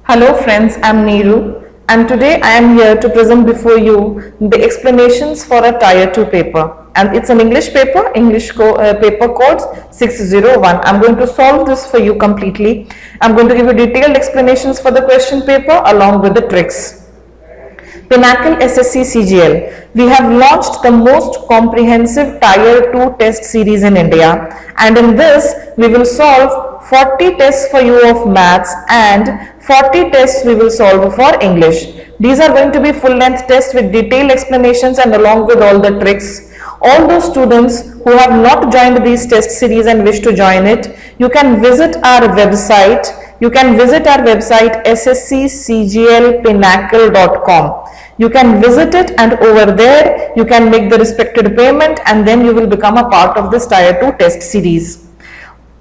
Hello friends, I am Neeru and today I am here to present before you the explanations for a Tier 2 paper, and it's an English paper, paper codes 601. I'm going to solve this for you completely. I'm going to give you detailed explanations for the question paper along with the tricks. Pinnacle SSC CGL. We have launched the most comprehensive Tier 2 test series in India, and in this we will solve 40 tests for you of maths and 40 tests we will solve for English. These are going to be full-length tests with detailed explanations and along with all the tricks. All those students who have not joined these test series and wish to join it, you can visit our website. You can visit our website ssccglpinnacle.com. You can visit it, and over there you can make the respected payment, and then you will become a part of this Tier 2 test series.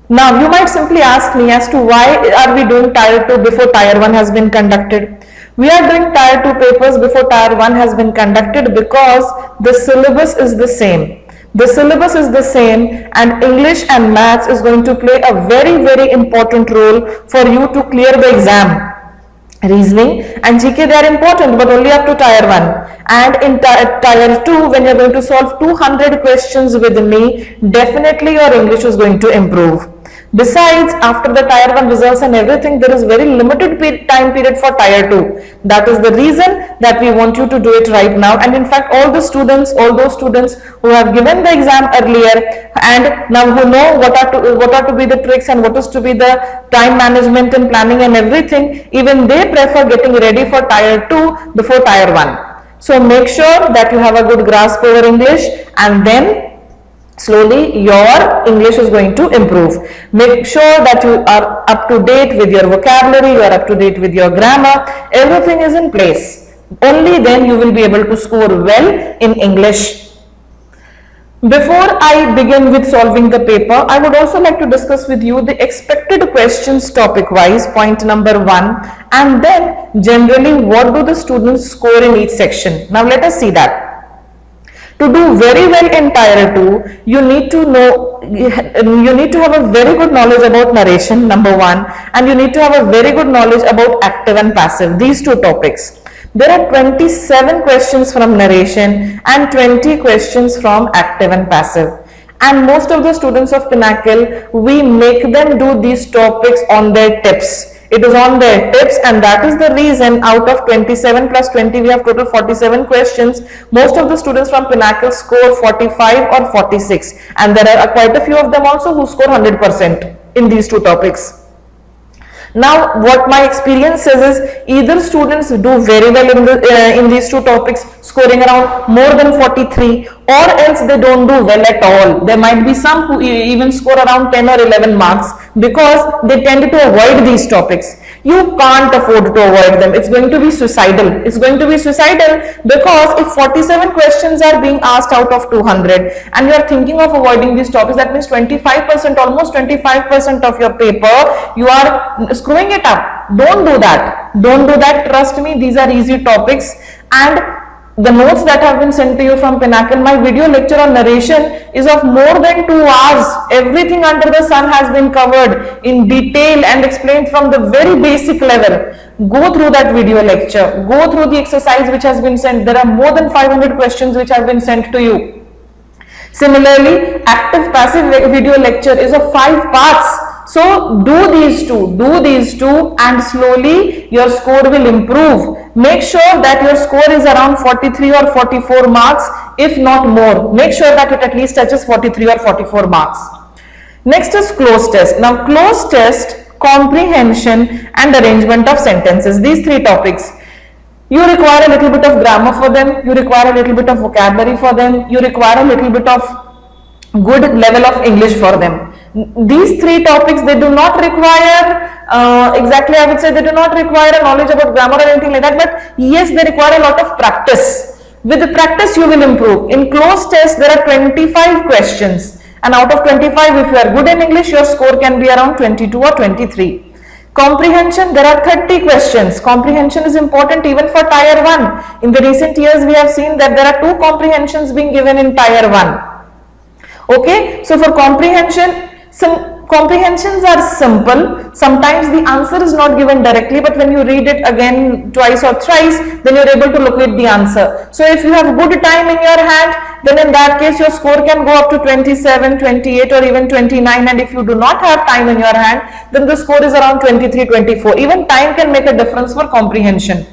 Now you might simply ask me as to why are we doing Tier 2 before Tier 1 has been conducted. We are doing Tier 2 papers before Tier 1 has been conducted because the syllabus is the same. The syllabus is the same, and English and maths is going to play a very important role for you to clear the exam. Reasoning and GK, they are important, but only up to Tier 1. And in Tier 2, when you are going to solve 200 questions with me, definitely your English is going to improve. Besides, after the Tier 1 results and everything, there is very limited time period for Tier 2. That is the reason that we want you to do it right now. And in fact, all those students who have given the exam earlier and now who know what are to be the tricks and what is to be the time management and planning and everything, even they prefer getting ready for Tier 2 before Tier 1. So make sure that you have a good grasp over English, and then slowly your English is going to improve. Make sure that you are up to date with your vocabulary, you are up to date with your grammar, everything is in place. Only then you will be able to score well in English. Before I begin with solving the paper, I would also like to discuss with you the expected questions topic wise, point number 1, and then generally what do the students score in each section. Now let us see that. To do very well in Tier 2, you need to have a very good knowledge about narration, number 1, and you need to have a very good knowledge about active and passive, these two topics. There are 27 questions from narration and 20 questions from active and passive. And most of the students of Pinnacle, we make them do these topics on their tips. It is on their tips, and that is the reason out of 27 plus 20 we have total 47 questions. Most of the students from Pinnacle score 45 or 46, and there are quite a few of them also who score 100% in these two topics. Now what my experience says is either students do very well in these two topics, scoring around more than 43, or else they don't do well at all. There might be some who even score around 10 or 11 marks because they tend to avoid these topics. You can't afford to avoid them. It's going to be suicidal. It's going to be suicidal because if 47 questions are being asked out of 200 and you are thinking of avoiding these topics, that means 25%, almost 25% of your paper, you are screwing it up. Don't do that. Don't do that. Trust me, these are easy topics, and the notes that have been sent to you from Pinnacle, my video lecture on narration is of more than 2 hours. Everything under the sun has been covered in detail and explained from the very basic level. Go through that video lecture. Go through the exercise which has been sent. There are more than 500 questions which have been sent to you. Similarly, active passive video lecture is of 5 parts. So do these two, and slowly your score will improve. Make sure that your score is around 43 or 44 marks, if not more. Make sure that it at least touches 43 or 44 marks. Next is cloze test. Now cloze test, comprehension and arrangement of sentences, these 3 topics. You require a little bit of grammar for them, you require a little bit of vocabulary for them, you require a little bit of good level of English for them. These 3 topics, they do not require exactly, I would say, they do not require a knowledge about grammar or anything like that, but yes, they require a lot of practice. With the practice you will improve. In cloze test there are 25 questions, and out of 25, if you are good in English, your score can be around 22 or 23. Comprehension, there are 30 questions. Comprehension is important even for Tier 1. In the recent years we have seen that there are 2 comprehensions being given in Tier 1. Okay, so for comprehension, some Comprehensions are simple. Sometimes the answer is not given directly, but when you read it again twice or thrice, then you're able to locate the answer. So if you have good time in your hand, then in that case your score can go up to 27, 28 or even 29, and if you do not have time in your hand, then the score is around 23, 24. Even time can make a difference for comprehension.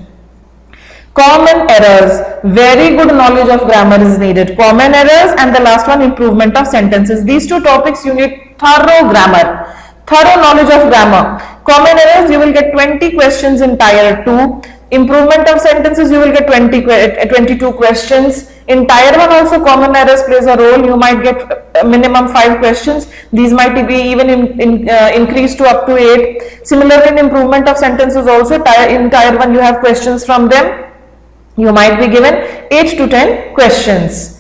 Common errors, very good knowledge of grammar is needed. Common errors, and the last one, improvement of sentences. These two topics you need thorough grammar, thorough knowledge of grammar. Common errors, you will get 20 questions in tier 2. Improvement of sentences, you will get 22 questions. In tier 1 also common errors plays a role. You might get a minimum 5 questions. These might be even increased to up to 8. Similarly, in improvement of sentences also, in tier 1 you have questions from them. You might be given 8 to 10 questions.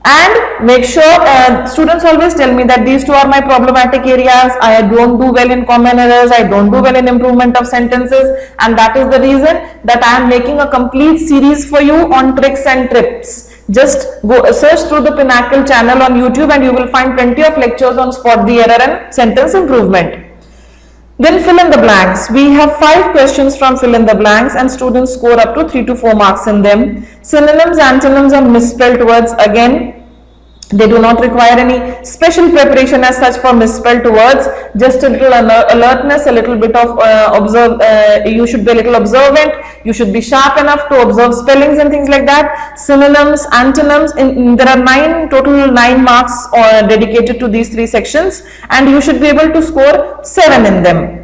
And make sure, students always tell me that these two are my problematic areas. I don't do well in common errors, I don't do well in improvement of sentences, and that is the reason that I am making a complete series for you on tricks and tips. Just go search through the Pinnacle channel on YouTube and you will find plenty of lectures on spot the error and sentence improvement. Then fill in the blanks. We have 5 questions from fill in the blanks and students score up to 3 to 4 marks in them. Synonyms, antonyms and misspelled words, again they do not require any special preparation as such for misspelled words. Just a little alertness, a little bit of you should be a little observant, you should be sharp enough to observe spellings and things like that. Synonyms, antonyms, there are total 9 marks dedicated to these 3 sections, and you should be able to score 7 in them.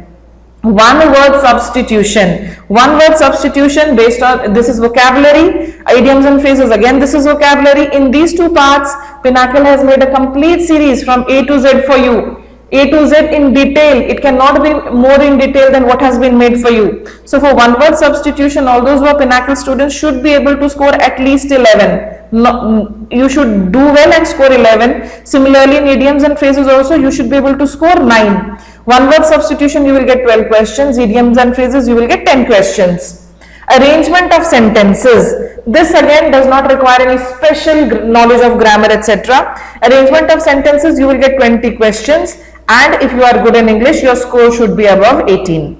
One word substitution. One word substitution based on, this is vocabulary, idioms and phrases, again this is vocabulary. In these 2 parts, Pinnacle has made a complete series from A to Z for you. A to Z in detail. It cannot be more in detail than what has been made for you. So for one word substitution, all those who are Pinnacle students should be able to score at least 11. No, you should do well and score 11. Similarly, in idioms and phrases also, you should be able to score 9. One word substitution, you will get 12 questions. Idioms and phrases, you will get 10 questions. Arrangement of sentences. This again does not require any special knowledge of grammar, etc. Arrangement of sentences, you will get 20 questions. And if you are good in English, your score should be above 18.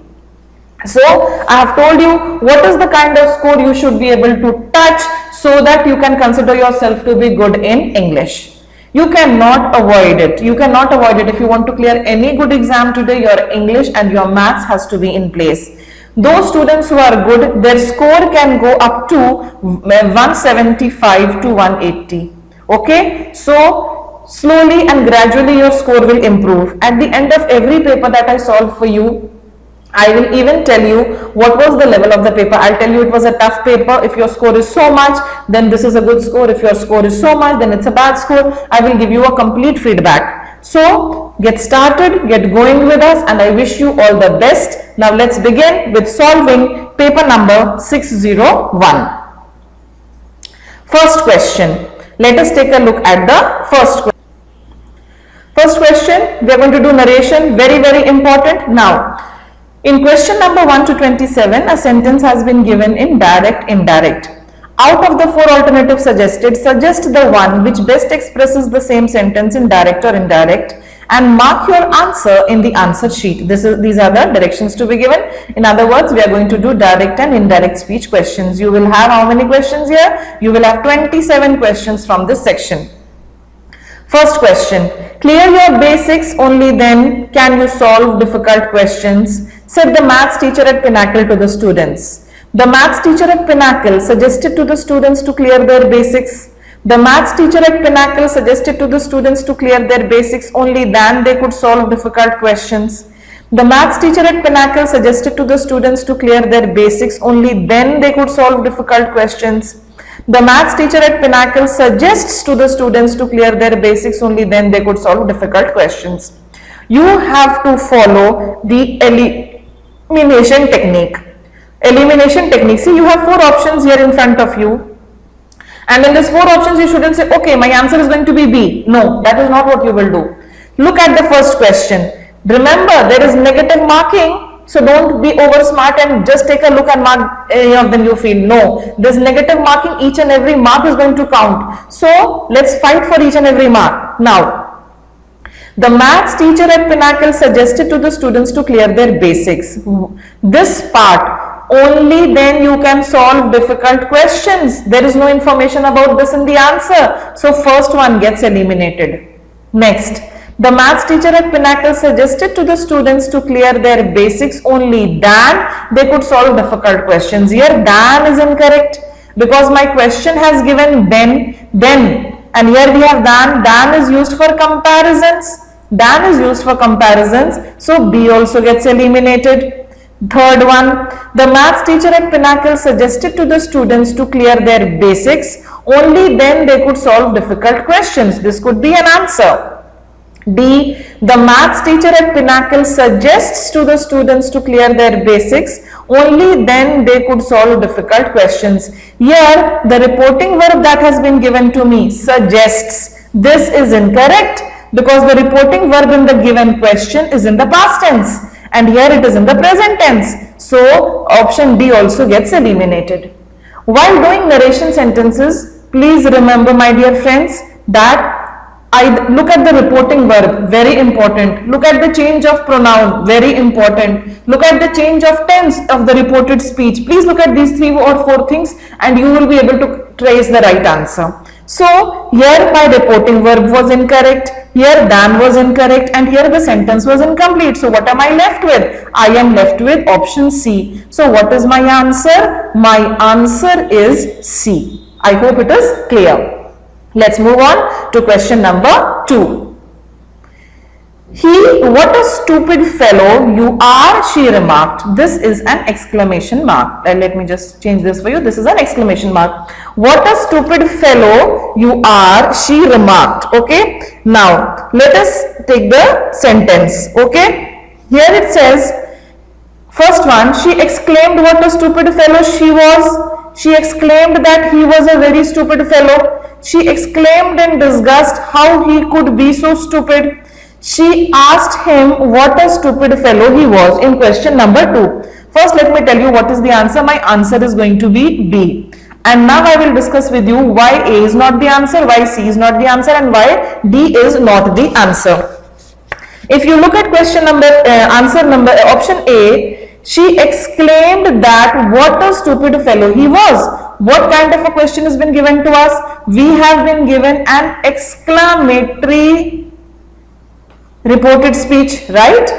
So, I have told you what is the kind of score you should be able to touch so that you can consider yourself to be good in English. You cannot avoid it. You cannot avoid it. If you want to clear any good exam today, your English and your maths has to be in place. Those students who are good, their score can go up to 175 to 180. Okay? So, slowly and gradually your score will improve. At the end of every paper that I solve for you, I will even tell you what was the level of the paper. I'll tell you it was a tough paper. If your score is so much, then this is a good score. If your score is so much, then it's a bad score. I will give you a complete feedback. So, get started, get going with us, and I wish you all the best. Now, let's begin with solving paper number 601. First question. Let us take a look at the first question. First question, we are going to do narration. Very, very important. Now, in question number 1 to 27, a sentence has been given in direct, indirect. Out of the 4 alternatives suggested, suggest the one which best expresses the same sentence in direct or indirect and mark your answer in the answer sheet. These are the directions to be given. In other words, we are going to do direct and indirect speech questions. You will have how many questions here? You will have 27 questions from this section. First question, clear your basics, only then can you solve difficult questions, said the maths teacher at Pinnacle to the students. The maths teacher at Pinnacle suggested to the students to clear their basics. The maths teacher at Pinnacle suggested to the students to clear their basics, only then they could solve difficult questions. The maths teacher at Pinnacle suggested to the students to clear their basics, only then they could solve difficult questions. The maths teacher at Pinnacle suggests to the students to clear their basics, only then they could solve difficult questions. You have to follow the elimination technique. Elimination technique. See, you have 4 options here in front of you. And in these 4 options, you shouldn't say, okay, my answer is going to be B. No, that is not what you will do. Look at the first question. Remember, there is negative marking. So don't be over smart and just take a look and mark any of them you feel. No, this negative marking, each and every mark is going to count. So let's fight for each and every mark. Now, The maths teacher at Pinnacle suggested to the students to clear their basics. This part, only then you can solve difficult questions. There is no information about this in the answer. So first one gets eliminated. Next, the maths teacher at Pinnacle suggested to the students to clear their basics only then they could solve difficult questions. Here then is incorrect because my question has given then, and here we have then is used for comparisons. Then is used for comparisons, so B also gets eliminated. Third one, the maths teacher at Pinnacle suggested to the students to clear their basics, only then they could solve difficult questions. This could be an answer. D, the maths teacher at Pinnacle suggests to the students to clear their basics, only then they could solve difficult questions. Here, the reporting verb that has been given to me, suggests. This is incorrect because the reporting verb in the given question is in the past tense and here it is in the present tense. So, option D also gets eliminated. While doing narration sentences, please remember, my dear friends, that look at the reporting verb, very important. Look at the change of pronoun, very important. Look at the change of tense of the reported speech. Please look at these 3 or 4 things and you will be able to trace the right answer. So, here my reporting verb was incorrect, here than was incorrect, and here the sentence was incomplete. So, what am I left with? I am left with option C. So, what is my answer? My answer is C. I hope it is clear. Let's move on to question number 2. What a stupid fellow you are, she remarked. This is an exclamation mark. Let me just change this for you. This is an exclamation mark. What a stupid fellow you are, she remarked. Okay. Now, let us take the sentence. Okay. Here it says, first one, she exclaimed what a stupid fellow she was. She exclaimed that he was a very stupid fellow. She exclaimed in disgust how he could be so stupid. She asked him what a stupid fellow he was in question number 2. First, let me tell you what is the answer. My answer is going to be B. And now I will discuss with you why A is not the answer, why C is not the answer, and why D is not the answer. If you look at question number, option A, she exclaimed that what a stupid fellow he was. What kind of a question has been given to us? We have been given an exclamatory reported speech, right?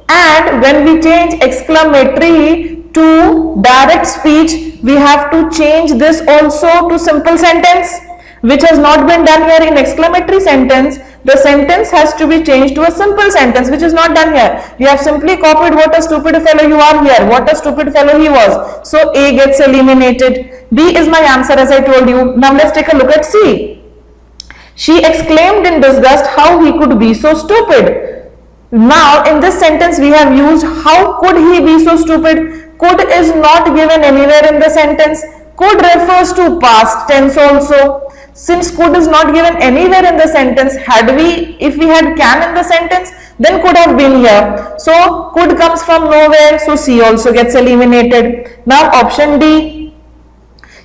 And when we change exclamatory to direct speech, we have to change this also to simple sentence, which has not been done here in exclamatory sentence. The sentence has to be changed to a simple sentence, which is not done here. We have simply copied what a stupid fellow you are here, what a stupid fellow he was. So A gets eliminated. B is my answer, as I told you. Now let's take a look at C. She exclaimed in disgust how he could be so stupid. Now in this sentence we have used how could he be so stupid. Could is not given anywhere in the sentence. Could refers to past tense also. Since could is not given anywhere in the sentence, if we had can in the sentence, then could have been here. So could comes from nowhere, so C also gets eliminated. Now option D.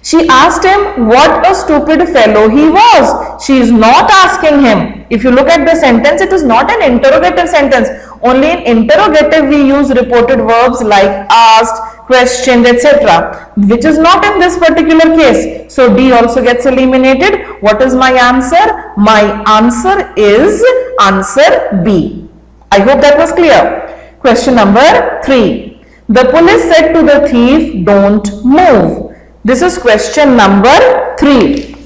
She asked him what a stupid fellow he was. She is not asking him. If you look at the sentence, it is not an interrogative sentence. Only in interrogative we use reported verbs like asked, questioned, etc., which is not in this particular case. So D also gets eliminated. What is my answer? My answer is answer B. I hope that was clear. Question number 3. The police said to the thief, don't move. This is question number 3.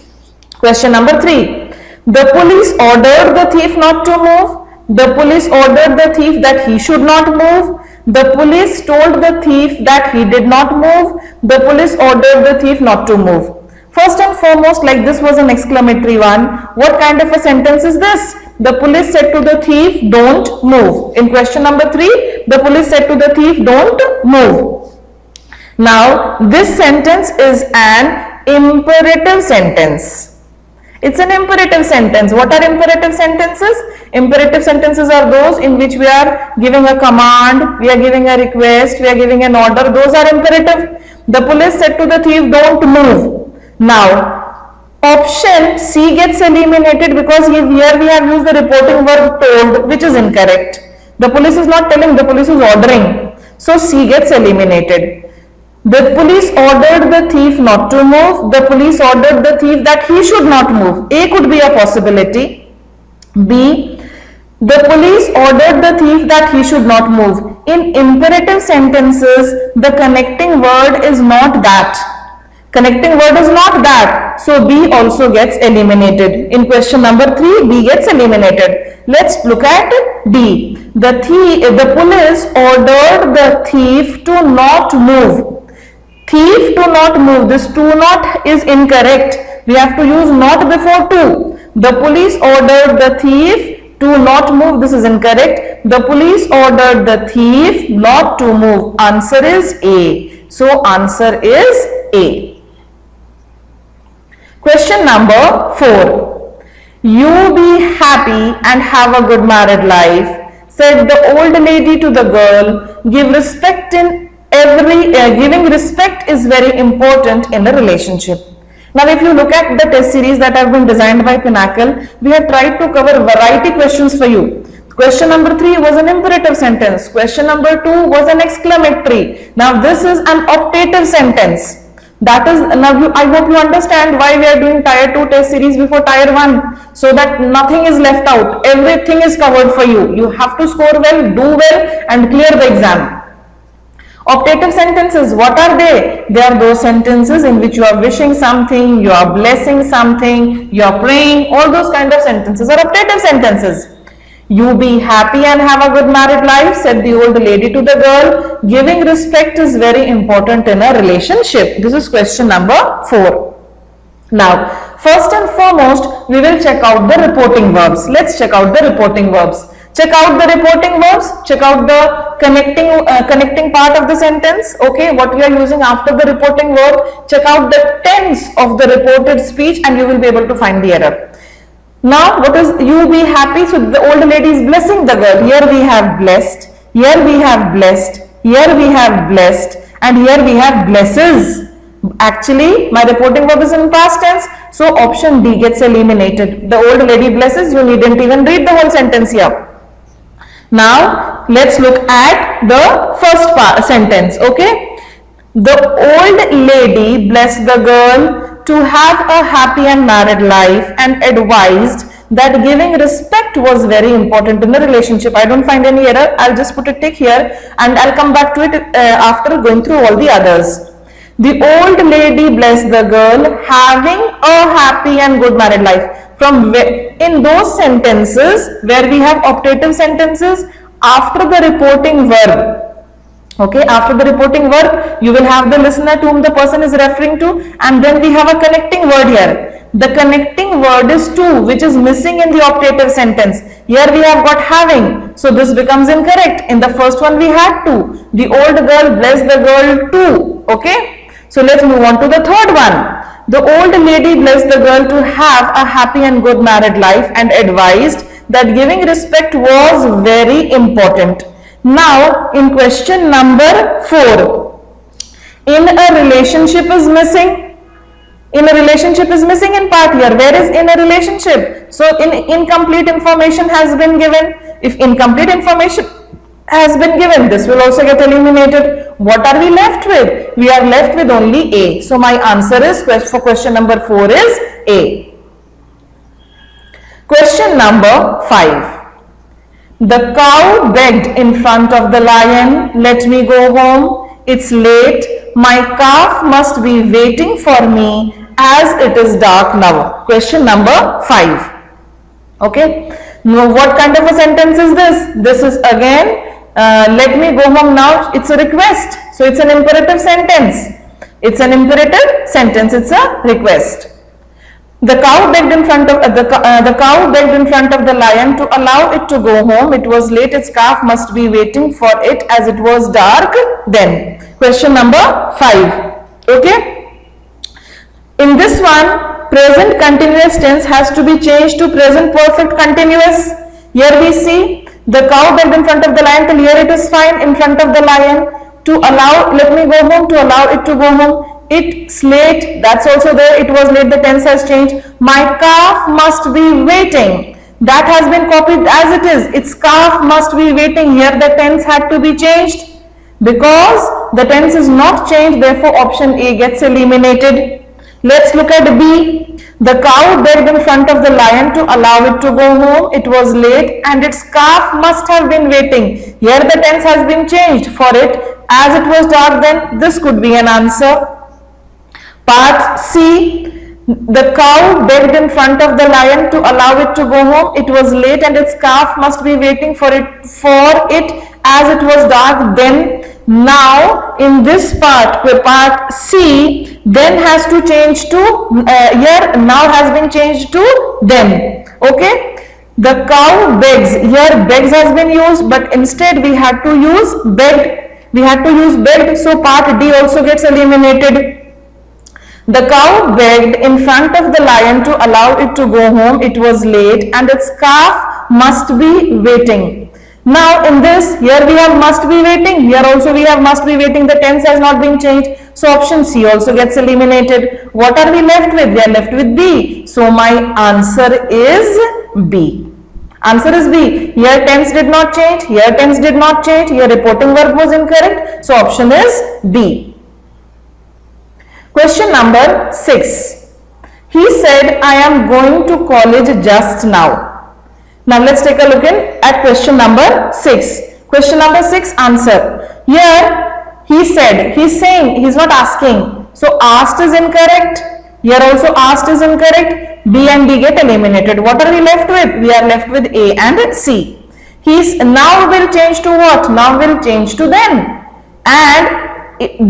Question number 3. The police ordered the thief not to move. The police ordered the thief that he should not move. The police told the thief that he did not move. The police ordered the thief not to move. First and foremost, like this was an exclamatory one. What kind of a sentence is this? The police said to the thief, don't move. In question number 3, the police said to the thief, don't move. Now, this sentence is an imperative sentence. It's an imperative sentence. What are imperative sentences? Imperative sentences are those in which we are giving a command, we are giving a request, we are giving an order. Those are imperative. The police said to the thief, don't move. Now, Option C gets eliminated because here we have used the reporting verb told, which is incorrect. The police is not telling, the police is ordering. So C gets eliminated. The police ordered the thief not to move. The police ordered the thief that he should not move. A could be a possibility. B, the police ordered the thief that he should not move. In imperative sentences, the connecting word is not that. Connecting word is not that. So B also gets eliminated. In question number 3, B gets eliminated. Let's look at D. The police ordered the thief to not move. Thief to not move. This to not is incorrect. We have to use not before to. The police ordered the thief to not move. This is incorrect. The police ordered the thief not to move. Answer is A. So answer is A. Question number 4. You be happy and have a good married life, said the old lady to the girl. Give respect in giving respect is very important in a relationship. Now, if you look at the test series that have been designed by Pinnacle, we have tried to cover variety questions for you. Question number 3 was an imperative sentence. Question number 2 was an exclamatory. Now, this is an optative sentence. That is, now I hope you understand why we are doing tier 2 test series before tier 1, so that nothing is left out. Everything is covered for you. You have to score well, do well, and clear the exam. Optative sentences, what are they? They are those sentences in which you are wishing something, you are blessing something, you are praying. All those kind of sentences are optative sentences. You be happy and have a good married life, said the old lady to the girl. Giving respect is very important in a relationship. This is question number 4. Now, first and foremost, we will check out the reporting verbs. Let's check out the reporting verbs. Check out the reporting verbs. Check out the connecting part of the sentence. Okay, what we are using after the reporting verb. Check out the tense of the reported speech and you will be able to find the error. Now, what is you be happy? So, the old lady is blessing the girl. Here we have blessed. Here we have blessed. Here we have blessed. And here we have blesses. Actually, my reporting verb is in past tense. So, option D gets eliminated. The old lady blesses. You needn't even read the whole sentence here. Now, let's look at the first sentence. Okay. The old lady blessed the girl to have a happy and married life and advised that giving respect was very important in the relationship. I don't find any error. I'll just put a tick here and I'll come back to it after going through all the others. The old lady blessed the girl having a happy and good married life. In those sentences where we have optative sentences, after the reporting verb, okay, after the reporting verb, you will have the listener to whom the person is referring to, and then we have a connecting word here. The connecting word is to, which is missing in the optative sentence. Here we have got having, so this becomes incorrect. In the first one we had to. The old girl blessed the girl to. Okay, so let's move on to the third one. The old lady blessed the girl to have a happy and good married life and advised that giving respect was very important. Now, in question number 4, in a relationship is missing. In a relationship is missing in part here. Where is in a relationship? So, incomplete information has been given. If incomplete information has been given, this will also get eliminated. What are we left with? We are left with only A. So, my answer is for question number 4 is A. Question number 5. The cow begged in front of the lion, let me go home, it's late, my calf must be waiting for me as it is dark now. Question number 5. Okay. Now, what kind of a sentence is this? This is again, let me go home now, it's a request. So, it's an imperative sentence. It's an imperative sentence, it's a request. The cow begged in front of the cow begged in front of the lion to allow it to go home. It was late. Its calf must be waiting for it as it was dark then. Question number 5. Okay. In this one, present continuous tense has to be changed to present perfect continuous. Here we see the cow begged in front of the lion. Till here it is fine. In front of the lion, to allow. Let me go home. To allow it to go home. It's late. That's also there. It was late. The tense has changed. My calf must be waiting. That has been copied as it is. Its calf must be waiting. Here the tense had to be changed. Because the tense is not changed, therefore option A gets eliminated. Let's look at B. The cow begged in front of the lion to allow it to go home. It was late and its calf must have been waiting. Here the tense has been changed for it. As it was dark then, this could be an answer. Part C. The cow begged in front of the lion to allow it to go home. It was late and its calf must be waiting for it as it was dark then. Now in this part, part C, then has to change to here now has been changed to then. Okay, the cow begs. Here begs has been used, but instead we had to use begged. We had to use begged, so part D also gets eliminated. The cow begged in front of the lion to allow it to go home. It was late and its calf must be waiting. Now in this, here we have must be waiting. Here also we have must be waiting. The tense has not been changed. So option C also gets eliminated. What are we left with? We are left with B. So my answer is B. Answer is B. Here tense did not change. Here tense did not change. Here reporting verb was incorrect. So option is B. Question number 6. He said, I am going to college just now. Now let's take a look at question number 6. Question number 6 answer. Here he said, he's saying, he's not asking. So asked is incorrect. Here also asked is incorrect. B and D get eliminated. What are we left with? We are left with A and C. He's now will change to what? Now will change to then. And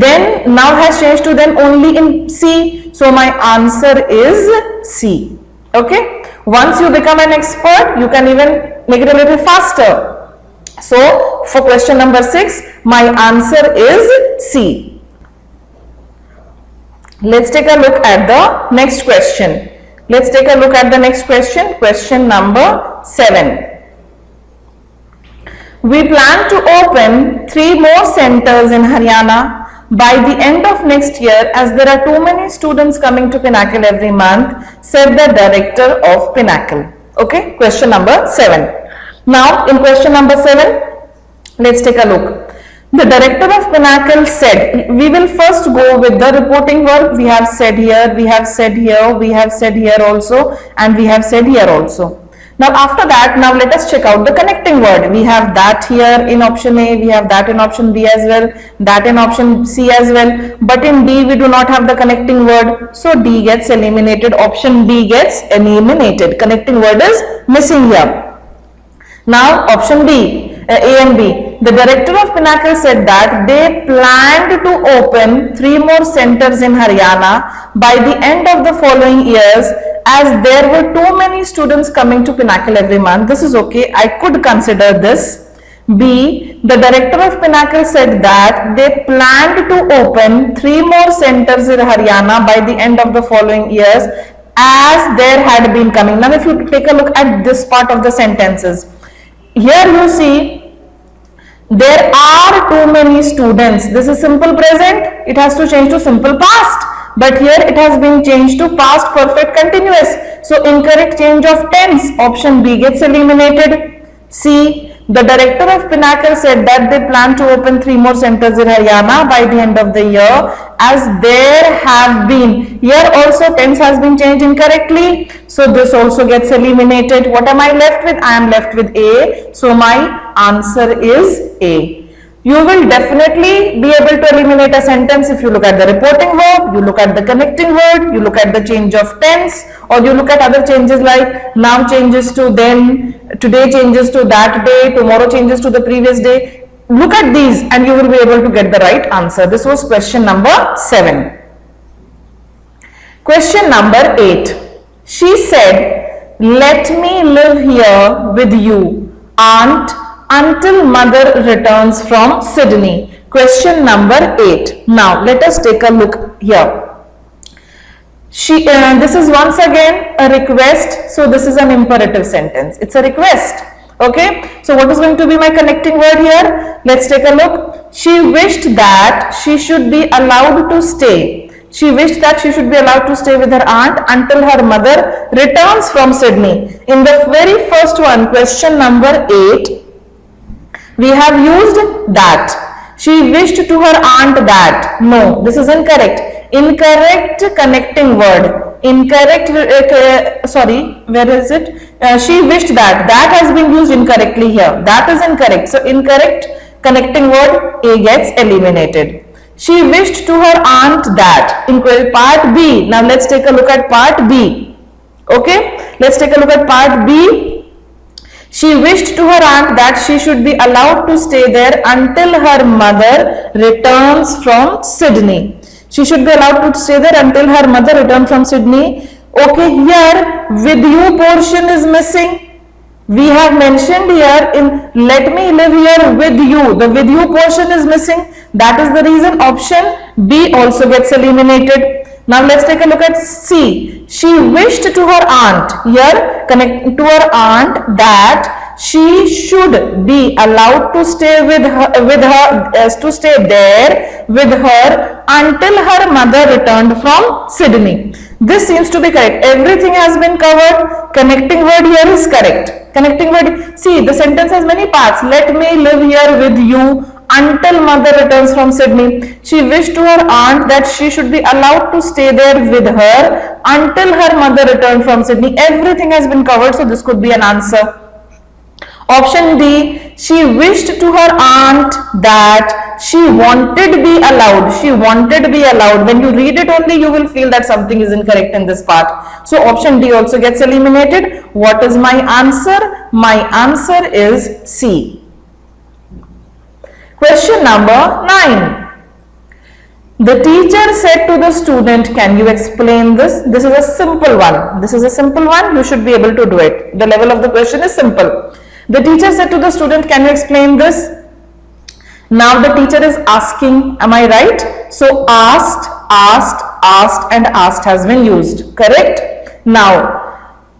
then now has changed to then only in C. So my answer is C. Okay. Once you become an expert, you can even make it a little faster. So for question number 6, my answer is C. Let's take a look at the next question. Let's take a look at the next question. Question number 7. We plan to open 3 more centers in Haryana by the end of next year, as there are too many students coming to Pinnacle every month, said the director of Pinnacle. Okay, question number 7. Now in question number 7, let's take a look. The director of Pinnacle said, we will first go with the reporting verb. We have said here, we have said here, we have said here also, and we have said here also. Now after that, now let us check out the connecting word. We have that here in option A, we have that in option B as well, that in option C as well, but in D we do not have the connecting word, so D gets eliminated, option B gets eliminated. Connecting word is missing here. Now option B, A and B. The director of Pinnacle said that they planned to open 3 more centers in Haryana by the end of the following years, as there were too many students coming to Pinnacle every month. This is okay. I could consider this. B. The director of Pinnacle said that they planned to open 3 more centers in Haryana by the end of the following years, as there had been coming. Now if you take a look at this part of the sentences, here you see there are too many students. This is simple present. It has to change to simple past. But here it has been changed to past perfect continuous. So incorrect change of tense. Option B gets eliminated. C. The director of Pinnacle said that they plan to open 3 more centers in Haryana by the end of the year, as there have been. Here also tense has been changed incorrectly. So this also gets eliminated. What am I left with? I am left with A. So my answer is A. You will definitely be able to eliminate a sentence if you look at the reporting verb, you look at the connecting word, you look at the change of tense, or you look at other changes like now changes to then, today changes to that day, tomorrow changes to the previous day. Look at these and you will be able to get the right answer. This was question number 7. Question number 8. She said, let me live here with you, aunt, until mother returns from Sydney. Question number 8. Now let us take a look here. This is once again a request. So this is an imperative sentence. It's a request. Okay. So what is going to be my connecting word here? Let's take a look. She wished that she should be allowed to stay. She wished that she should be allowed to stay with her aunt until her mother returns from Sydney. In the very first one, question number 8, we have used that. She wished to her aunt that. No, this is incorrect. Incorrect connecting word. Incorrect, sorry, where is it? She wished that. That has been used incorrectly here. That is incorrect. So, incorrect connecting word A gets eliminated. She wished to her aunt that. Inquiry part B. Now, let's take a look at part B. Okay, let's take a look at part B. She wished to her aunt that she should be allowed to stay there until her mother returns from Sydney. She should be allowed to stay there until her mother returns from Sydney. Okay, here with you portion is missing. We have mentioned here in let me live here with you. The with you portion is missing. That is the reason option B also gets eliminated. Now let's take a look at C. She wished to her aunt. Here connect to her aunt that she should be allowed to stay with her to stay there with her until her mother returned from Sydney. This seems to be correct. Everything has been covered. Connecting word here is correct. Connecting word. See, the sentence has many parts. Let me live here with you until mother returns from Sydney. She wished to her aunt that she should be allowed to stay there with her until her mother returned from Sydney. Everything has been covered, so this could be an answer. Option D, she wished to her aunt that she wanted to be allowed. She wanted to be allowed. When you read it only, you will feel that something is incorrect in this part. So option D also gets eliminated. What is my answer? My answer is C. Question number 9. The teacher said to the student, can you explain this? This is a simple one. This is a simple one. You should be able to do it. The level of the question is simple. The teacher said to the student, can you explain this? Now the teacher is asking, am I right? So asked, asked, asked and asked has been used. Correct? Now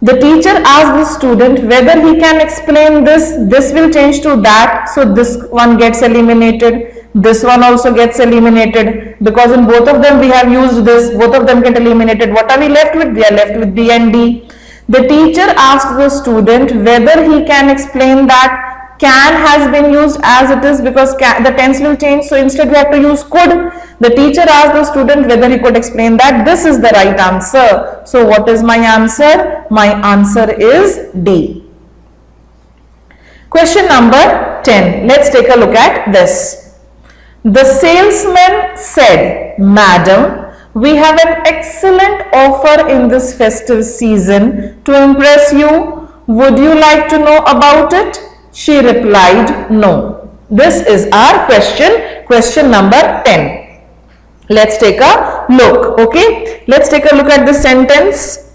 the teacher asked the student whether he can explain this. This will change to that. So this one gets eliminated. This one also gets eliminated because in both of them we have used this. Both of them get eliminated. What are we left with? We are left with B and D. The teacher asked the student whether he can explain that. Can has been used as it is because the tense will change. So instead we have to use could. The teacher asked the student whether he could explain that. This is the right answer. So what is my answer? My answer is D. Question number 10. Let's take a look at this. The salesman said, Madam, we have an excellent offer in this festive season to impress you. Would you like to know about it? She replied, no. This is our question, question number 10. Let's take a look, okay? Let's take a look at the sentence.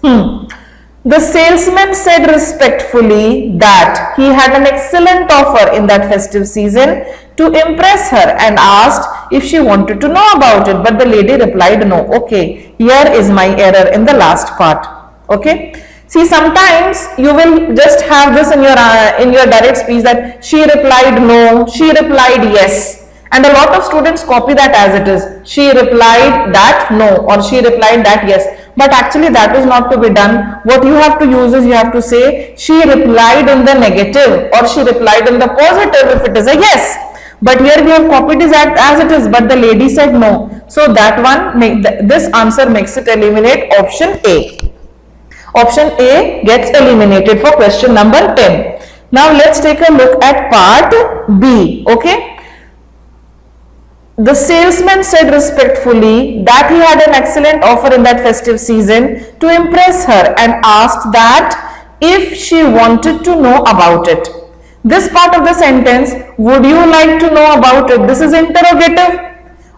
The salesman said respectfully that he had an excellent offer in that festive season to impress her and asked if she wanted to know about it. But the lady replied no. Okay, here is my error in the last part. Okay. See, sometimes you will just have this in your direct speech that she replied no, she replied yes. And a lot of students copy that as it is. She replied that no or she replied that yes. But actually that is not to be done. What you have to use is you have to say she replied in the negative or she replied in the positive if it is a yes. But here we have copied it as it is, but the lady said no. So that one, this answer makes it eliminate option A. Option A gets eliminated for question number 10. Now let's take a look at part B. Okay. The salesman said respectfully that he had an excellent offer in that festive season to impress her and asked that if she wanted to know about it. This part of the sentence, would you like to know about it? This is interrogative.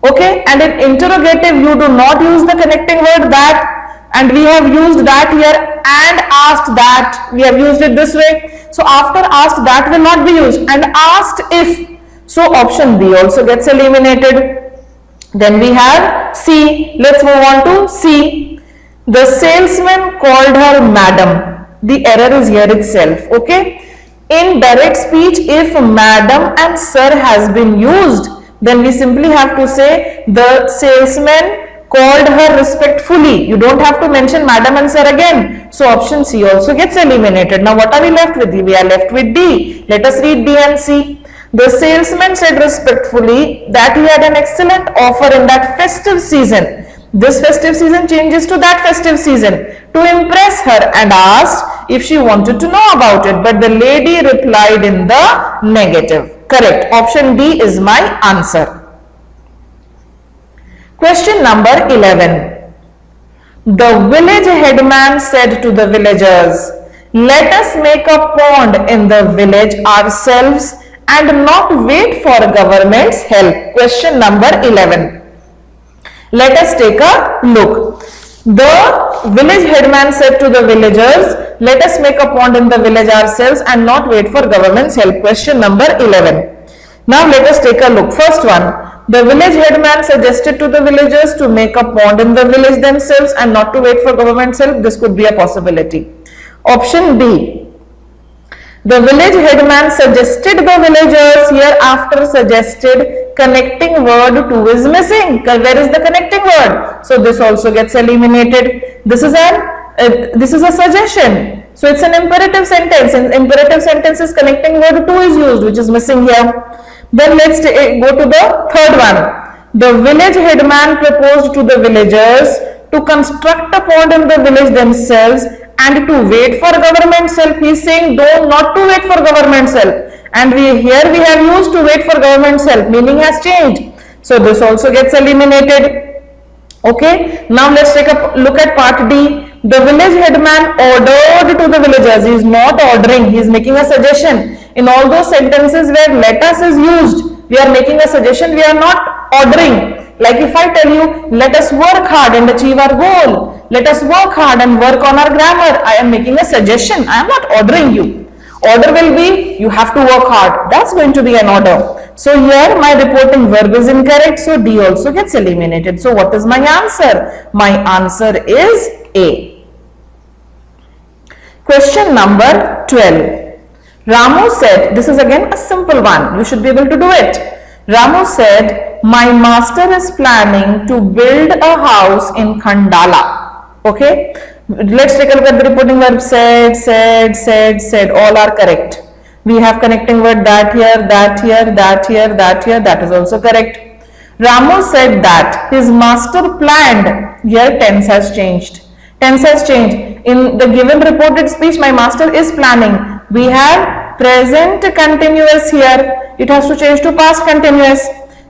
Okay, and in interrogative you do not use the connecting word that, and we have used that here and asked that. We have used it this way. So after asked that will not be used, and asked if. So option B also gets eliminated. Then we have C. Let's move on to C. The salesman called her madam. The error is here itself. Okay. In direct speech, if madam and sir has been used, then we simply have to say the salesman called her respectfully. You don't have to mention madam and sir again. So option C also gets eliminated. Now what are we left with? We are left with D. Let us read D and C. The salesman said respectfully that he had an excellent offer in that festive season. This festive season changes to that festive season to impress her and asked if she wanted to know about it. But the lady replied in the negative. Correct. Option D is my answer. Question number 11. The village headman said to the villagers, let us make a pond in the village ourselves and not wait for government's help. Question number 11. Let us take a look. The village headman said to the villagers, let us make a pond in the village ourselves and not wait for government's help. Question number 11. Now let us take a look. First one. The village headman suggested to the villagers to make a pond in the village themselves and not to wait for government's help. This could be a possibility. Option B. The village headman suggested the villagers, here after suggested connecting word to is missing. Where is the connecting word? So this also gets eliminated. This is a suggestion. So it's an imperative sentence. In imperative sentences, connecting word to is used, which is missing here. Then let's go to the third one. The village headman proposed to the villagers to construct a pond in the village themselves and to wait for government's help. He is saying not to wait for government's help. And here we have used to wait for government's help. Meaning has changed. So this also gets eliminated. Okay. Now let's take a look at part D. The village headman ordered to the villagers. He is not ordering. He is making a suggestion. In all those sentences where let us is used, we are making a suggestion. We are not ordering. Like if I tell you, let us work hard and achieve our goal. Let us work hard and work on our grammar. I am making a suggestion. I am not ordering you. Order will be, you have to work hard. That's going to be an order. So here my reporting verb is incorrect. So D also gets eliminated. So what is my answer? My answer is A. Question number 12. Ramu said, this is again a simple one. You should be able to do it. Ramu said, my master is planning to build a house in Khandala. Okay. Let's take a look at the reporting verb. Said. All are correct. We have connecting word that here, that here, that here, that here. That is also correct. Ramu said that his master planned. Here tense has changed. Tense has changed. In the given reported speech, my master is planning. We have present continuous here. It has to change to past continuous.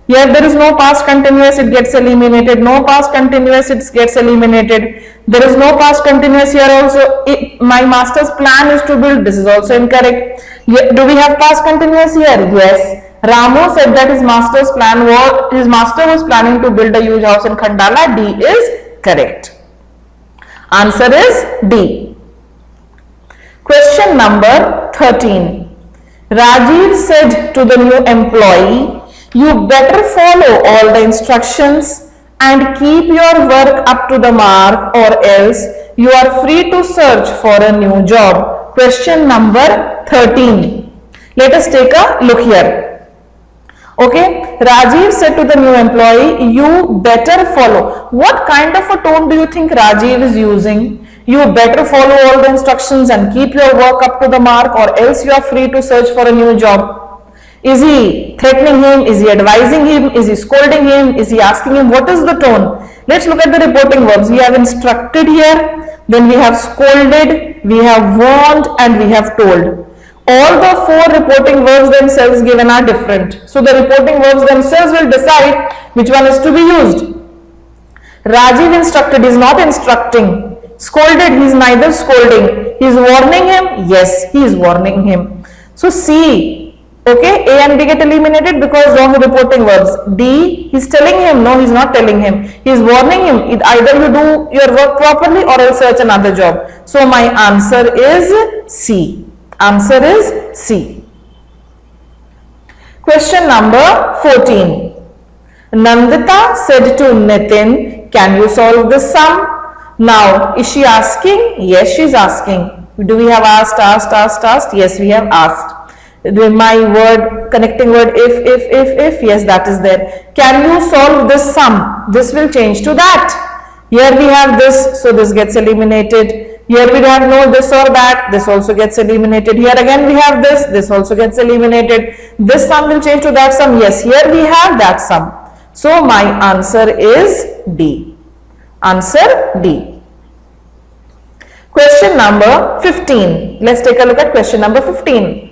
Here there is no past continuous, it gets eliminated. No past continuous, it gets eliminated. There is no past continuous here also. My master's plan is to build. This is also incorrect. Do we have past continuous here? Yes. Ramu said that his master was planning to build a huge house in Khandala. D is correct. Answer is D. Question number 13. Rajiv said to the new employee, you better follow all the instructions and keep your work up to the mark or else you are free to search for a new job. Question number 13. Let us take a look here. Okay, Rajiv said to the new employee, you better follow. What kind of a tone do you think Rajiv is using? You better follow all the instructions and keep your work up to the mark or else you are free to search for a new job. Is he threatening him? Is he advising him? Is he scolding him? Is he asking him? What is the tone? Let's look at the reporting verbs. We have instructed here, then we have scolded, we have warned and we have told. All the four reporting verbs themselves given are different. So the reporting verbs themselves will decide which one is to be used. Rajiv instructed, is not instructing. Scolded, he is neither scolding. He is warning him. Yes, he is warning him. So C, okay, A and B get eliminated because wrong reporting verbs. D, he is telling him. No, he is not telling him. He is warning him. Either you do your work properly or else search another job. So my answer is C. Answer is C. Question number 14. Nandita said to Nitin, can you solve this sum? Now, is she asking? Yes, she is asking. Do we have asked? Yes, we have asked. My word, connecting word, if, yes, that is there. Can you solve this sum? this will change to that. Here we have this, so this gets eliminated. Here we have no this or that, this also gets eliminated. Here again we have this also gets eliminated. This sum will change to that sum. Yes, here we have that sum. So my answer is D. Answer D. Question number 15. Let's take a look at question number 15.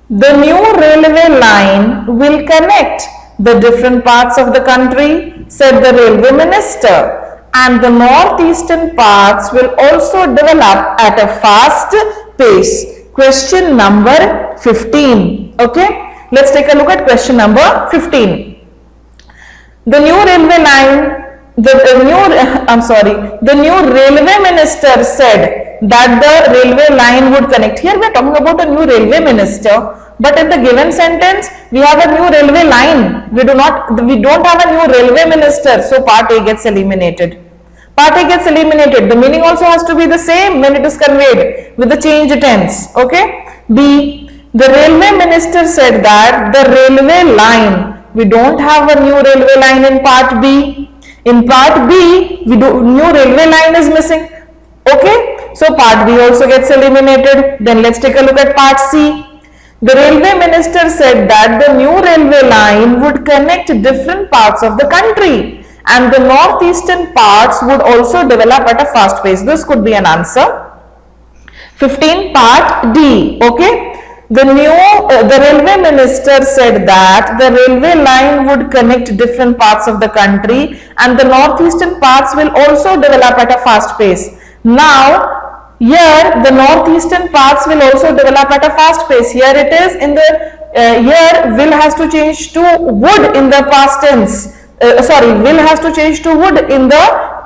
The new railway line will connect the different parts of the country, said the railway minister, and the northeastern parts will also develop at a fast pace. Question number 15. Okay, let's take a look at question number 15. The new railway line, the new railway minister said that the railway line would connect. Here we are talking about a new railway minister, but in the given sentence we have a new railway line. We don't have a new railway minister, so part A gets eliminated. Part A gets eliminated. The meaning also has to be the same when it is conveyed with the changed tense. Okay. B. The railway minister said that the railway line. We don't have a new railway line in part B. In part B, new railway line is missing. Okay. So part B also gets eliminated. Then let's take a look at part C. The railway minister said that the new railway line would connect different parts of the country, and the northeastern parts would also develop at a fast pace. This could be an answer. 15 part D. Okay. The railway minister said that the railway line would connect different parts of the country, and the northeastern parts will also develop at a fast pace. Now, here the northeastern parts will also develop at a fast pace. Here it is in the here will has to change to would in the past tense. Will has to change to would in the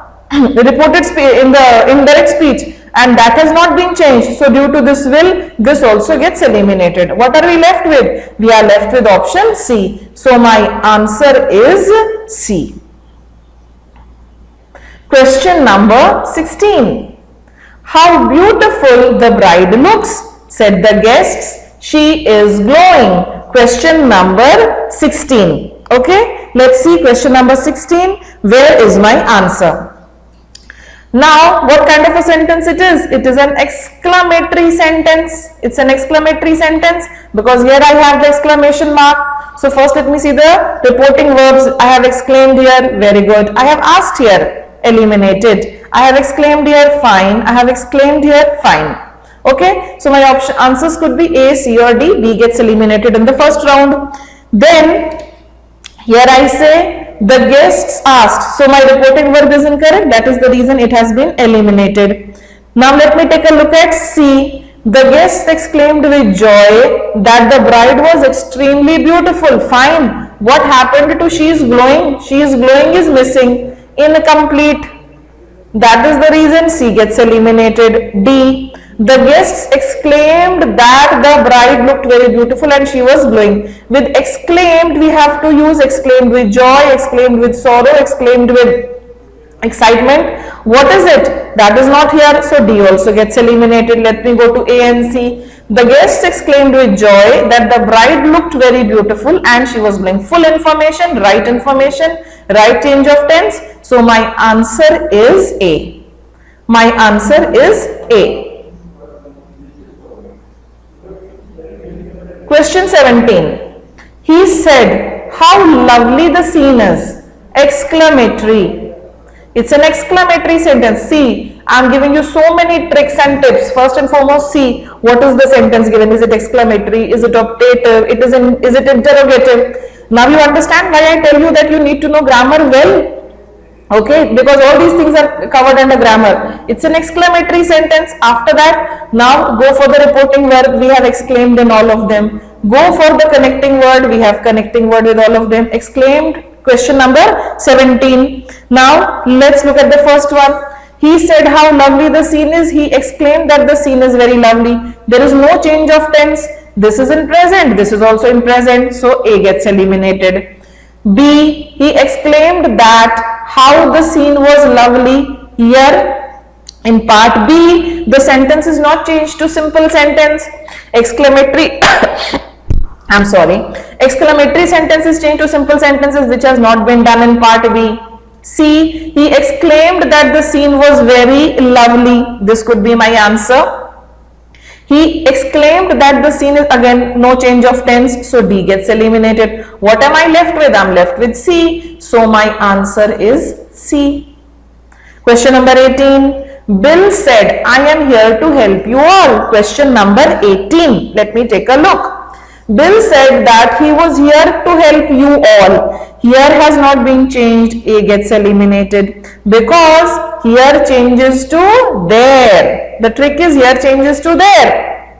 reported in the indirect speech, and that has not been changed. So due to this will, this also gets eliminated. What are we left with? We are left with option C. So my answer is C. Question number 16. How beautiful the bride looks, said the guests. She is glowing. Question number 16. Okay, let's see question number 16. Where is my answer? Now, what kind of a sentence it is? It is an exclamatory sentence. It's an exclamatory sentence because here I have the exclamation mark. So first let me see the reporting verbs. I have exclaimed here, very good. I have asked here, eliminated. I have exclaimed here, fine. I have exclaimed here, fine. Okay, so my answers could be A, C or D. B gets eliminated in the first round. Then here I say the guests asked. So my reporting verb is incorrect. That is the reason it has been eliminated. Now let me take a look at C. The guests exclaimed with joy that the bride was extremely beautiful. Fine. What happened to she is glowing? She is glowing is missing. Incomplete. That is the reason C gets eliminated. D. The guests exclaimed that the bride looked very beautiful and she was glowing. With exclaimed, we have to use exclaimed with joy, exclaimed with sorrow, exclaimed with excitement. What is it? That is not here. So D also gets eliminated. Let me go to A and C. The guests exclaimed with joy that the bride looked very beautiful and she was glowing. Full information, right change of tense. So my answer is A. My answer is A. Question 17. He said, how lovely the scene is. Exclamatory. It's an exclamatory sentence. See, I am giving you so many tricks and tips. First and foremost, see what is the sentence given. Is it exclamatory? Is it optative? Is it interrogative? Now you understand why I tell you that you need to know grammar well. Okay, because all these things are covered under grammar. It's an exclamatory sentence. After that, now go for the reporting verb. We have exclaimed in all of them. Go for the connecting word. We have connecting word with all of them. Exclaimed. Question number 17. Now, let's look at the first one. He said how lovely the scene is. He exclaimed that the scene is very lovely. There is no change of tense. This is in present. This is also in present. So, A gets eliminated. B. He exclaimed that how the scene was lovely. Here in part B, the sentence is not changed to simple sentence. Exclamatory exclamatory sentence is changed to simple sentences, which has not been done in part B. C. He exclaimed that the scene was very lovely. This could be my answer. He exclaimed that the scene is, again no change of tense, so D gets eliminated. What am I left with? I'm left with C, so my answer is C. Question number 18. Bill said, I am here to help you all. Question number 18. Let me take a look. Bill said that he was here to help you all. Here has not been changed. A gets eliminated because here changes to there. The trick is here changes to there.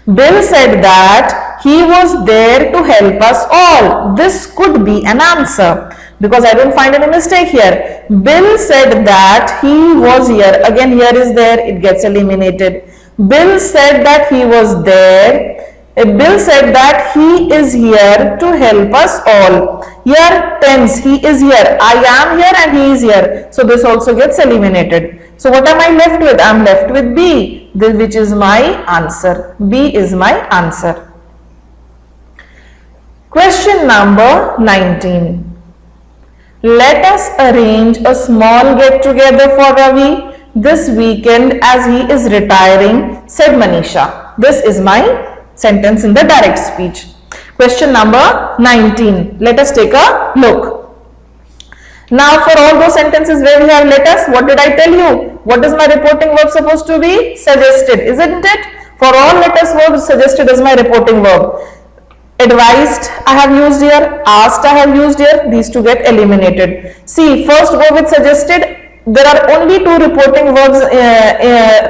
Bill said that he was there to help us all. This could be an answer because I don't find any mistake here. Bill said that he was here. Again, here is there. It gets eliminated. Bill said that he was there. Bill said that he is here to help us all. Here tense, he is here. I am here and he is here. So this also gets eliminated. So what am I left with? I am left with B, which is my answer. B is my answer. Question number 19. Let us arrange a small get together for Ravi this weekend as he is retiring, said Manisha. This is my sentence in the direct speech. Question number 19. Let us take a look. Now for all those sentences where we have let us, what did I tell you? What is my reporting verb supposed to be? Suggested, isn't it? For all let us verbs, suggested is my reporting verb. Advised I have used here, asked I have used here, these two get eliminated. See, first go with suggested. There are only two reporting verbs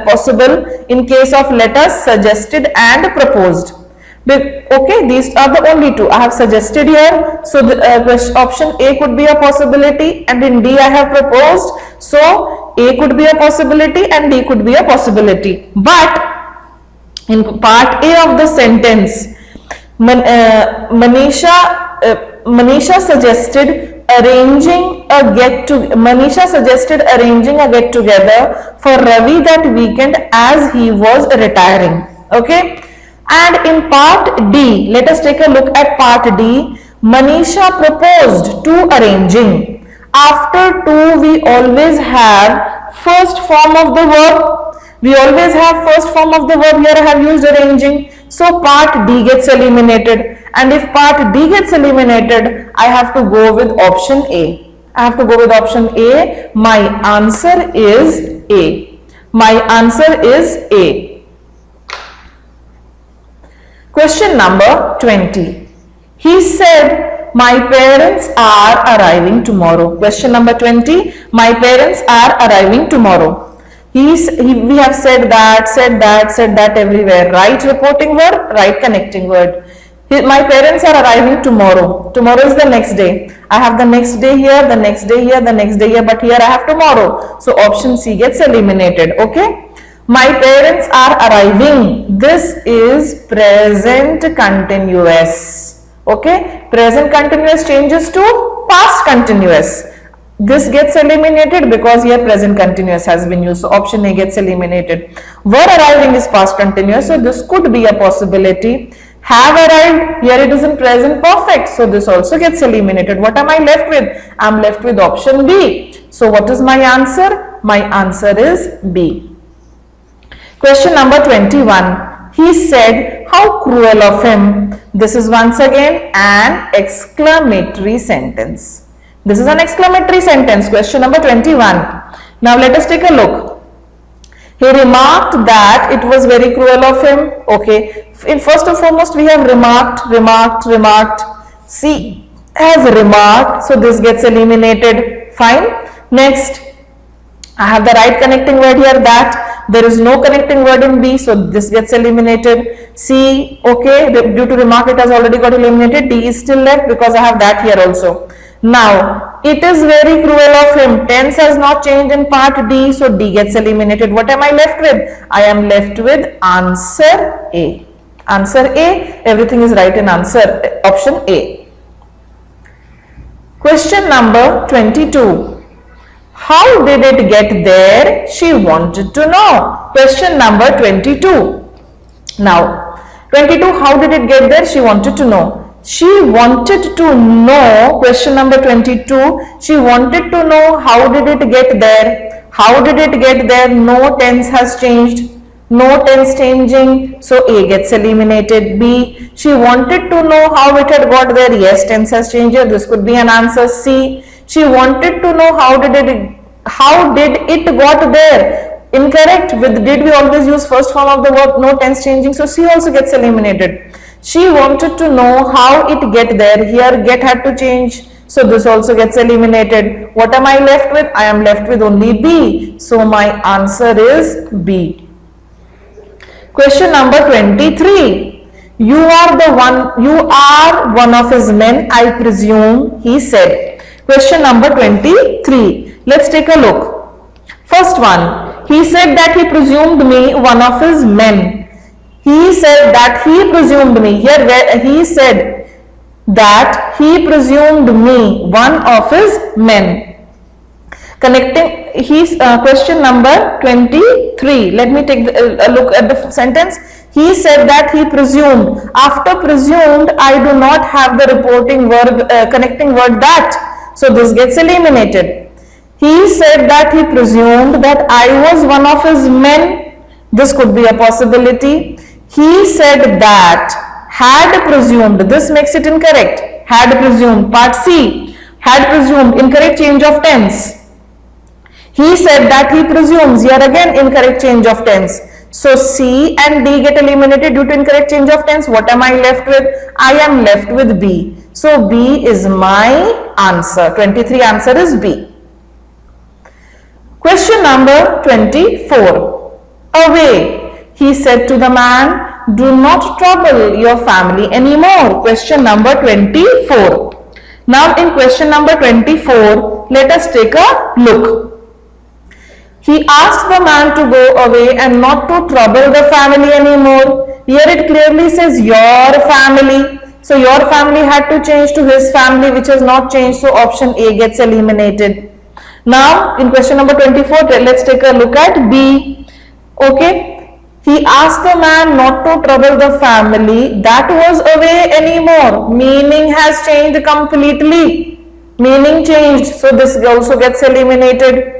possible in case of let us, suggested and proposed. Okay, these are the only two. I have suggested here, so the option A could be a possibility, and in D I have proposed, so A could be a possibility and D could be a possibility. But in part A of the sentence, Manisha suggested arranging a get together for Ravi that weekend as he was retiring. Okay, and in part D, let us take a look at part D. Manisha proposed to arranging. After to, we always have first form of the verb. We always have first form of the verb. Here I have used arranging. So part D gets eliminated, and if part D gets eliminated, I have to go with option A. I have to go with option A. My answer is A. My answer is A. Question number 20. He said, my parents are arriving tomorrow. Question number 20. My parents are arriving tomorrow. We have said that everywhere. Right reporting word, right connecting word. My parents are arriving tomorrow. Tomorrow is the next day. I have the next day here, the next day here, the next day here, but here I have tomorrow. So option C gets eliminated. Okay. My parents are arriving. This is present continuous. Okay. Present continuous changes to past continuous. This gets eliminated because here present continuous has been used. So option A gets eliminated. Were arriving is past continuous. So this could be a possibility. Have arrived, here it is in present perfect. So this also gets eliminated. What am I left with? I am left with option B. So what is my answer? My answer is B. Question number 21. He said, how cruel of him. This is once again an exclamatory sentence. This is an exclamatory sentence. Question number 21. Now let us take a look. He remarked that it was very cruel of him. Okay. First and foremost, we have remarked. C has remarked. So this gets eliminated. Fine. Next, I have the right connecting word here, that. There is no connecting word in B. So this gets eliminated. C, okay. Due to remark, it has already got eliminated. D is still left because I have that here also. Now, it is very cruel of him. Tense has not changed in part D, so D gets eliminated. What am I left with? I am left with answer A. Answer A. Everything is right in answer. Option A. Question number 22. How did it get there? She wanted to know. Question number 22. Now, 22. How did it get there? She wanted to know. She wanted to know, question number 22, she wanted to know how did it get there. How did it get there? No tense has changed. No tense changing, so A gets eliminated. B, she wanted to know how it had got there. Yes, tense has changed here. This could be an answer. C, she wanted to know how did it got there. Incorrect. With did we always use first form of the verb, no tense changing, so C also gets eliminated. She wanted to know how it get there. Here get had to change, so this also gets eliminated. What am I left with? I am left with only B, so my answer is B. Question number 23. You are one of his men, I presume, he said. Question number 23. Let's take a look. First one, he said that he presumed me one of his men. He said that he presumed me. Here where he said that he presumed me one of his men. Connecting question number 23. Let me take a look at the sentence. He said that he presumed. After presumed, I do not have the reporting verb, connecting word that. So this gets eliminated. He said that he presumed that I was one of his men. This could be a possibility. He said that had presumed. This makes it incorrect. Had presumed. Part C. Had presumed. Incorrect change of tense. He said that he presumes. Here again incorrect change of tense. So C and D get eliminated due to incorrect change of tense. What am I left with? I am left with B. So B is my answer. 23 answer is B. Question number 24. Away, he said to the man, do not trouble your family anymore. Question number 24. Now in question number 24, let us take a look. He asked the man to go away and not to trouble the family anymore. Here it clearly says your family. So your family had to change to his family, which has not changed. So option A gets eliminated. Now in question number 24, let's take a look at B. Okay. He asked the man not to trouble the family that was away anymore. Meaning has changed completely. Meaning changed. So this also gets eliminated.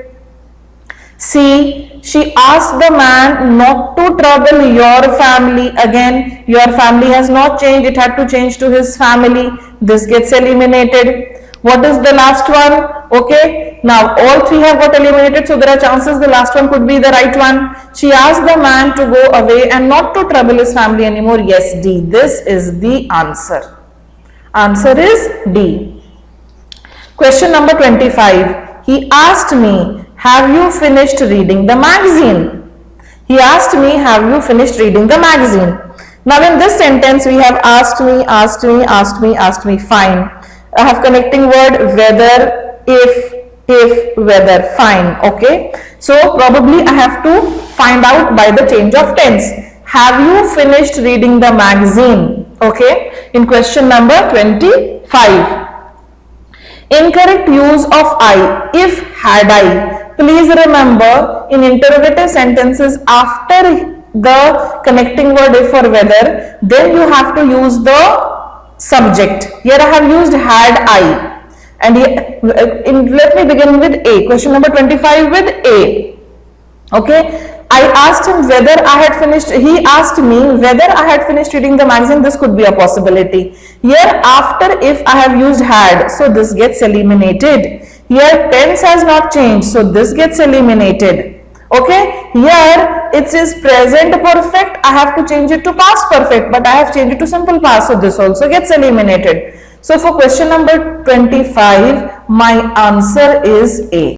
C, she asked the man not to trouble your family. Again, your family has not changed. It had to change to his family. This gets eliminated. What is the last one? Okay, now all three have got eliminated. So there are chances the last one could be the right one. She asked the man to go away and not to trouble his family anymore. Yes, D. This is the answer. Answer is D. Question number 25. He asked me, have you finished reading the magazine? He asked me, have you finished reading the magazine? Now in this sentence we have asked me, asked me, asked me, asked me. Fine. I have connecting word whether, if, whether. Fine. Okay. So probably I have to find out by the change of tense. Have you finished reading the magazine? Okay. In question number 25. Incorrect use of I. If, had I. Please remember, in interrogative sentences, after the connecting word if or whether, then you have to use the subject. Here I have used had I. And here, let me begin with A. Question number 25 with A. Okay. I asked him whether I had finished, he asked me whether I had finished reading the magazine. This could be a possibility. Here after if I have used had, so this gets eliminated. Here tense has not changed, so this gets eliminated. Okay, here it is present perfect. I have to change it to past perfect, but I have changed it to simple past, so this also gets eliminated. So for question number 25, my answer is A.